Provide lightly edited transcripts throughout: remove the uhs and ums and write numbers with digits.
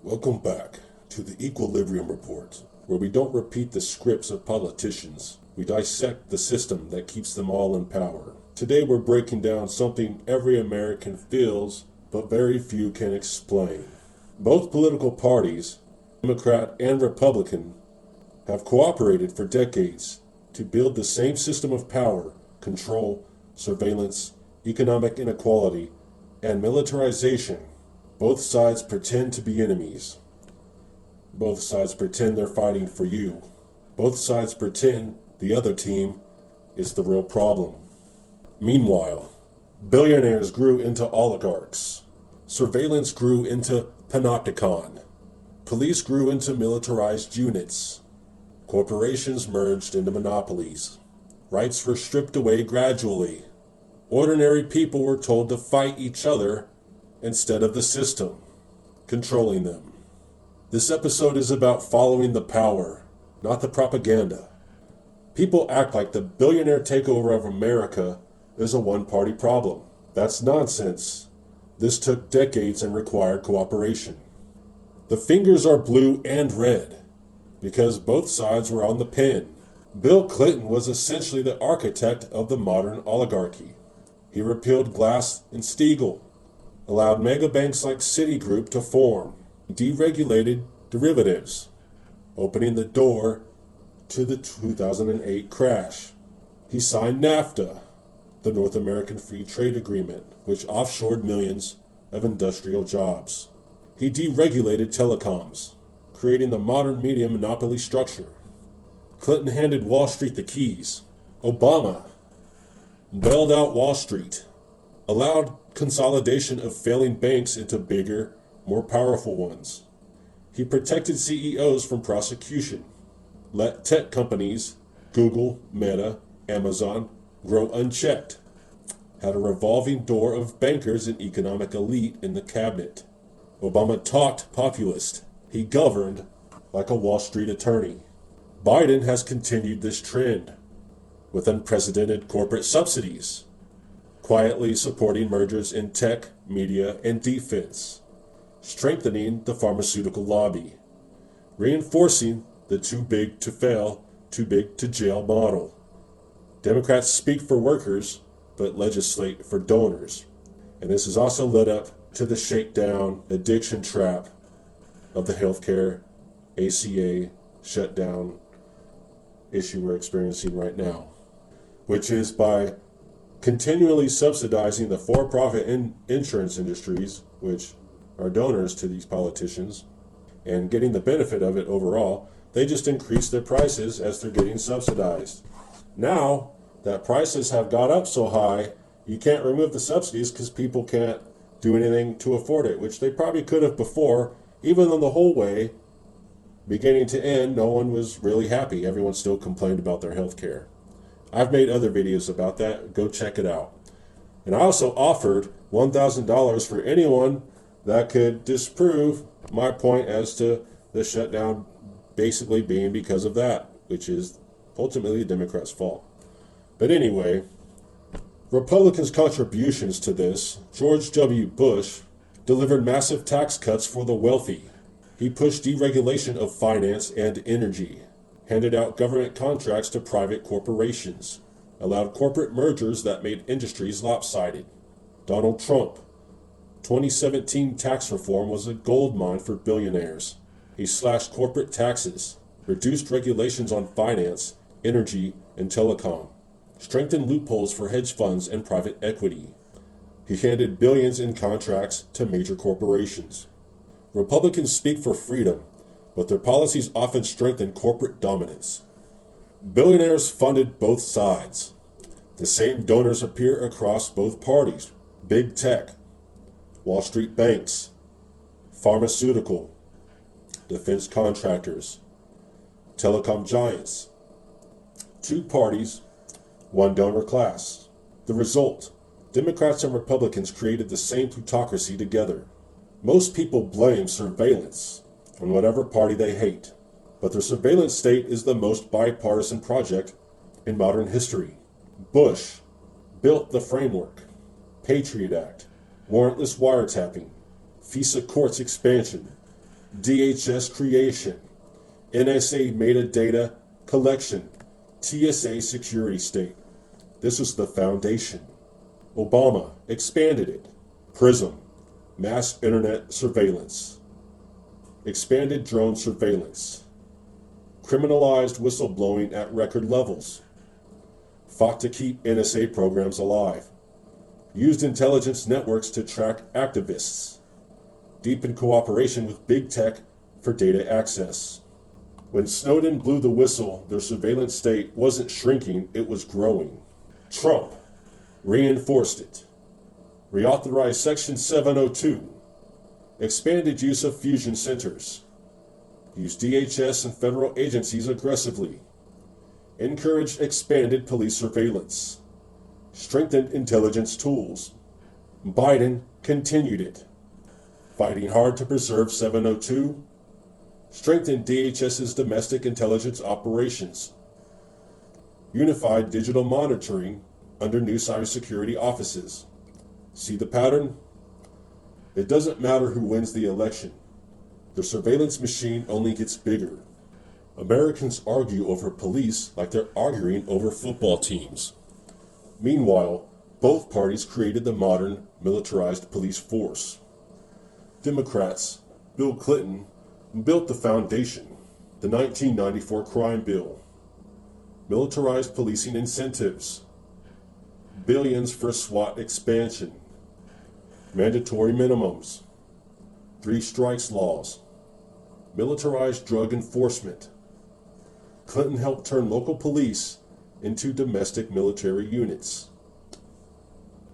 Welcome back to the Equilibrium Report, where we don't repeat the scripts of politicians. We dissect the system that keeps them all in power. Today we're breaking down something every American feels, but very few can explain. Both political parties, Democrat and Republican, have cooperated for decades to build the same system of power, control, surveillance, economic inequality, and militarization. Both sides pretend to be enemies. Both sides pretend they're fighting for you. Both sides pretend the other team is the real problem. Meanwhile, billionaires grew into oligarchs. Surveillance grew into panopticon. Police grew into militarized units. Corporations merged into monopolies. Rights were stripped away gradually. Ordinary people were told to fight each other instead of the system controlling them. This episode is about following the power, not the propaganda. People act like the billionaire takeover of America is a one-party problem. That's nonsense. This took decades and required cooperation. The fingers are blue and red because both sides were on the pen. Bill Clinton was essentially the architect of the modern oligarchy. He repealed Glass-Steagall, allowed mega banks like Citigroup to form, deregulated derivatives, opening the door to the 2008 crash. He signed NAFTA, the North American Free Trade Agreement, which offshored millions of industrial jobs. He deregulated telecoms, creating the modern media monopoly structure. Clinton handed Wall Street the keys. Obama bailed out Wall Street, allowed consolidation of failing banks into bigger, more powerful ones. He protected CEOs from prosecution, let tech companies, Google, Meta, Amazon, grow unchecked, had a revolving door of bankers and economic elite in the cabinet. Obama talked populist. He governed like a Wall Street attorney. Biden has continued this trend with unprecedented corporate subsidies, quietly supporting mergers in tech, media, and defense, strengthening the pharmaceutical lobby, reinforcing the too big to fail, too big to jail model. Democrats speak for workers, but legislate for donors. And this has also led up to the shakedown addiction trap of the healthcare ACA shutdown issue we're experiencing right now, which is by continually subsidizing the for-profit insurance industries, which are donors to these politicians, and getting the benefit of it overall. They just increase their prices as they're getting subsidized. Now that prices have got up so high, you can't remove the subsidies because people can't do anything to afford it, which they probably could have before, even though the whole way, beginning to end, no one was really happy. Everyone still complained about their health care. I've made other videos about that. Go check it out. And I also offered $1,000 for anyone that could disprove my point as to the shutdown basically being because of that, which is ultimately the Democrats' fault. But anyway, Republicans' contributions to this: George W. Bush delivered massive tax cuts for the wealthy. He pushed deregulation of finance and energy, handed out government contracts to private corporations, allowed corporate mergers that made industries lopsided. Donald Trump. 2017 tax reform was a goldmine for billionaires. He slashed corporate taxes, reduced regulations on finance, energy, and telecom, strengthened loopholes for hedge funds and private equity. He handed billions in contracts to major corporations. Republicans speak for freedom, but their policies often strengthen corporate dominance. Billionaires funded both sides. The same donors appear across both parties: big tech, Wall Street banks, pharmaceutical, defense contractors, telecom giants. Two parties, one donor class. The result: Democrats and Republicans created the same plutocracy together. Most people blame surveillance on whatever party they hate, but the surveillance state is the most bipartisan project in modern history. Bush built the framework: Patriot Act, warrantless wiretapping, FISA courts expansion, DHS creation, NSA metadata collection, TSA security state. This was the foundation. Obama expanded it. PRISM, mass internet surveillance. Expanded drone surveillance. Criminalized whistleblowing at record levels. Fought to keep NSA programs alive. Used intelligence networks to track activists. Deepened cooperation with big tech for data access. When Snowden blew the whistle, their surveillance state wasn't shrinking, it was growing. Trump reinforced it. Reauthorized Section 702. Expanded use of fusion centers. Used DHS and federal agencies aggressively. Encouraged expanded police surveillance. Strengthened intelligence tools. Biden continued it. Fighting hard to preserve 702. Strengthened DHS's domestic intelligence operations. Unified digital monitoring under new cybersecurity offices. See the pattern? It doesn't matter who wins the election. The surveillance machine only gets bigger. Americans argue over police like they're arguing over football teams. Meanwhile, both parties created the modern militarized police force. Democrats, Bill Clinton, built the foundation, the 1994 crime bill. Militarized policing incentives. Billions for SWAT expansion. Mandatory minimums. 3 strikes laws. Militarized drug enforcement. Clinton helped turn local police into domestic military units.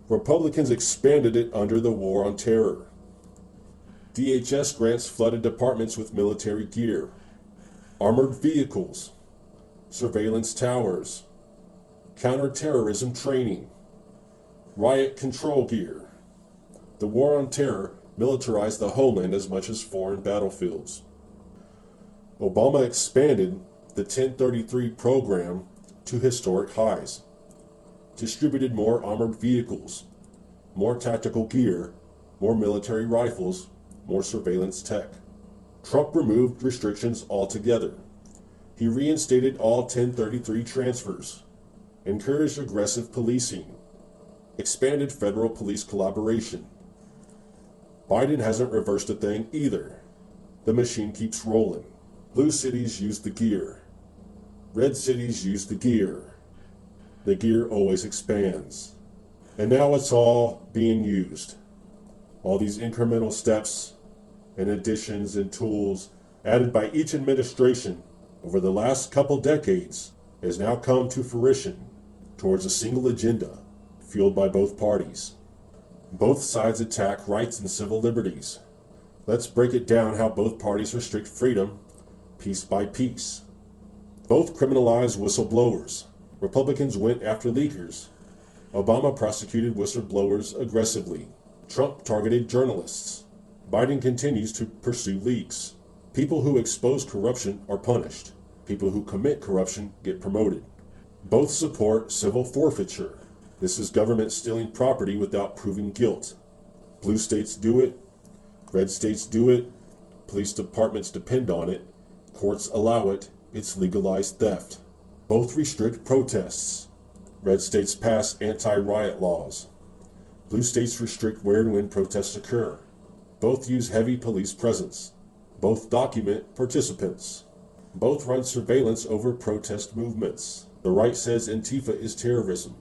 Republicans expanded it under the War on Terror. DHS grants flooded departments with military gear, armored vehicles, surveillance towers, counterterrorism training, riot control gear. The War on Terror militarized the homeland as much as foreign battlefields. Obama expanded the 1033 program to historic highs, distributed more armored vehicles, more tactical gear, more military rifles, more surveillance tech. Trump removed restrictions altogether. He reinstated all 1033 transfers, encouraged aggressive policing, expanded federal police collaboration. Biden hasn't reversed a thing either. The machine keeps rolling. Blue cities use the gear. Red cities use the gear. The gear always expands. And now it's all being used. All these incremental steps and additions and tools added by each administration over the last couple decades has now come to fruition towards a single agenda fueled by both parties. Both sides attack rights and civil liberties. Let's break it down how both parties restrict freedom piece by piece. Both criminalize whistleblowers. Republicans went after leakers. Obama prosecuted whistleblowers aggressively. Trump targeted journalists. Biden continues to pursue leaks. People who expose corruption are punished. People who commit corruption get promoted. Both support civil forfeiture. This is government stealing property without proving guilt. Blue states do it. Red states do it. Police departments depend on it. Courts allow it. It's legalized theft. Both restrict protests. Red states pass anti-riot laws. Blue states restrict where and when protests occur. Both use heavy police presence. Both document participants. Both run surveillance over protest movements. The right says Antifa is terrorism.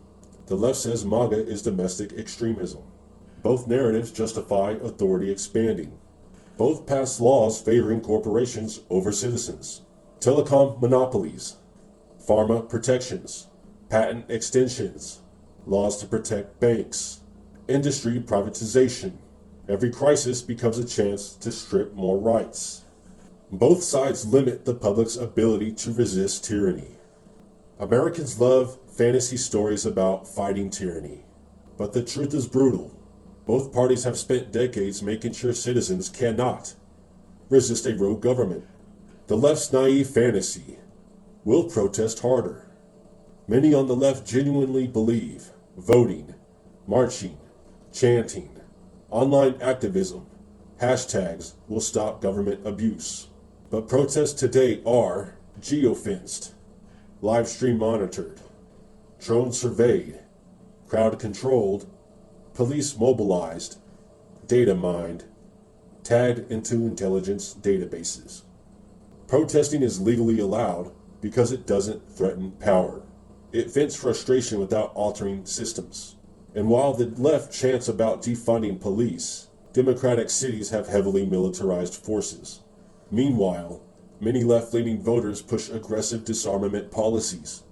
The left says MAGA is domestic extremism. Both narratives justify authority expanding. Both pass laws favoring corporations over citizens. Telecom monopolies. Pharma protections. Patent extensions. Laws to protect banks. Industry privatization. Every crisis becomes a chance to strip more rights. Both sides limit the public's ability to resist tyranny. Americans love fantasy stories about fighting tyranny, but the truth is brutal. Both parties have spent decades making sure citizens cannot resist a rogue government. The left's naive fantasy will protest harder. Many on the left genuinely believe voting, marching, chanting, online activism, Hashtags will stop government abuse. But protests today are geofenced, live stream monitored, drone surveyed, crowd controlled, police mobilized, data mined, tagged into intelligence databases. Protesting is legally allowed because it doesn't threaten power. It vents frustration without altering systems. And while the left chants about defunding police, democratic cities have heavily militarized forces. Meanwhile, many left-leaning voters push aggressive disarmament policies,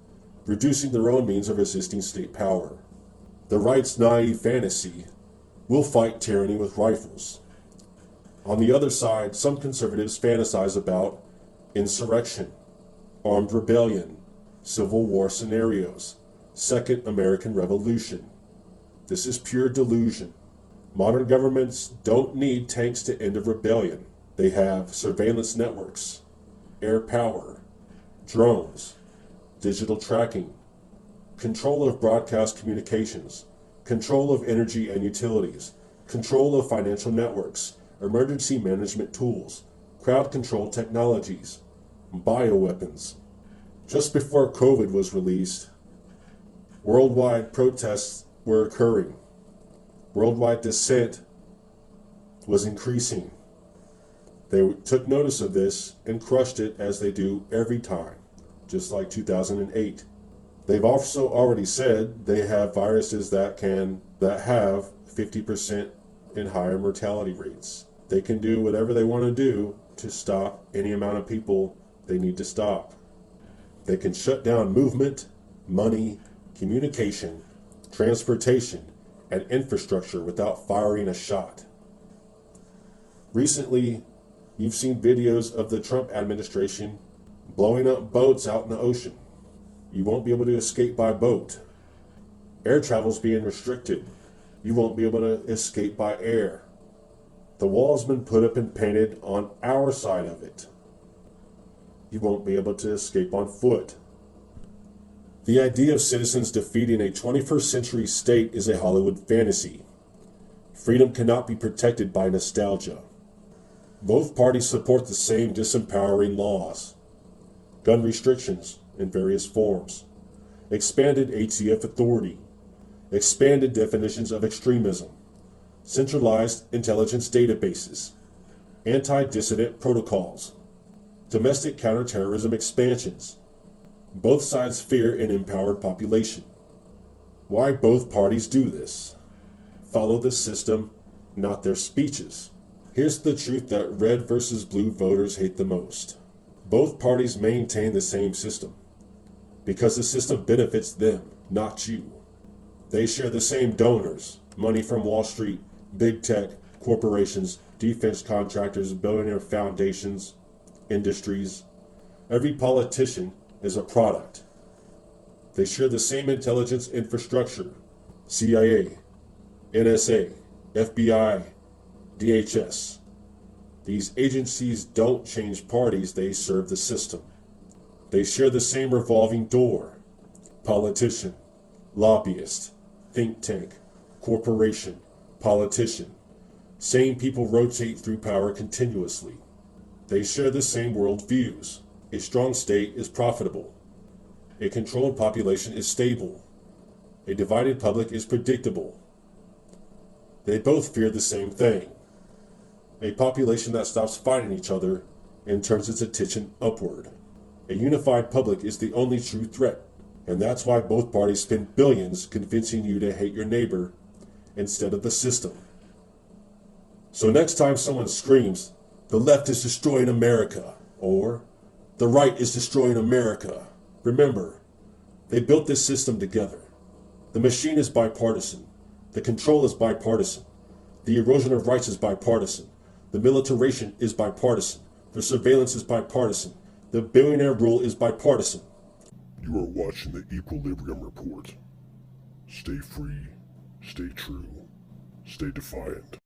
reducing their own means of resisting state power. The right's naive fantasy will fight tyranny with rifles. On the other side, some conservatives fantasize about insurrection, armed rebellion, civil war scenarios, Second American Revolution. This is pure delusion. Modern governments don't need tanks to end a rebellion. They have surveillance networks, air power, drones, digital tracking, control of broadcast communications, control of energy and utilities, control of financial networks, emergency management tools, crowd control technologies, bioweapons. Just before COVID was released, worldwide protests were occurring. Worldwide dissent was increasing. They took notice of this and crushed it as they do every time, just like 2008. They've also already said they have viruses that have 50% and higher mortality rates. They can do whatever they want to do to stop any amount of people they need to stop. They can shut down movement, money, communication, transportation, and infrastructure without firing a shot. Recently, you've seen videos of the Trump administration blowing up boats out in the ocean. You won't be able to escape by boat. Air travel's being restricted. You won't be able to escape by air. The wall's been put up and painted on our side of it. You won't be able to escape on foot. The idea of citizens defeating a 21st century state is a Hollywood fantasy. Freedom cannot be protected by nostalgia. Both parties support the same disempowering laws. Gun restrictions in various forms. Expanded ATF authority. Expanded definitions of extremism. Centralized intelligence databases. Anti-dissident protocols. Domestic counterterrorism expansions. Both sides fear an empowered population. Why both parties do this? Follow the system, not their speeches. Here's the truth that red versus blue voters hate the most. Both parties maintain the same system, because the system benefits them, not you. They share the same donors, money from Wall Street, big tech, corporations, defense contractors, billionaire foundations, industries. Every politician is a product. They share the same intelligence infrastructure: CIA, NSA, FBI, DHS. These agencies don't change parties, they serve the system. They share the same revolving door: politician, lobbyist, think tank, corporation, politician. Same people rotate through power continuously. They share the same worldviews. A strong state is profitable. A controlled population is stable. A divided public is predictable. They both fear the same thing: a population that stops fighting each other and turns its attention upward. A unified public is the only true threat, and that's why both parties spend billions convincing you to hate your neighbor instead of the system. So next time someone screams, "The left is destroying America," or "The right is destroying America," remember, they built this system together. The machine is bipartisan. The control is bipartisan. The erosion of rights is bipartisan. The militarization is bipartisan. The surveillance is bipartisan. The billionaire rule is bipartisan. You are watching the Equilibrium Report. Stay free, stay true, stay defiant.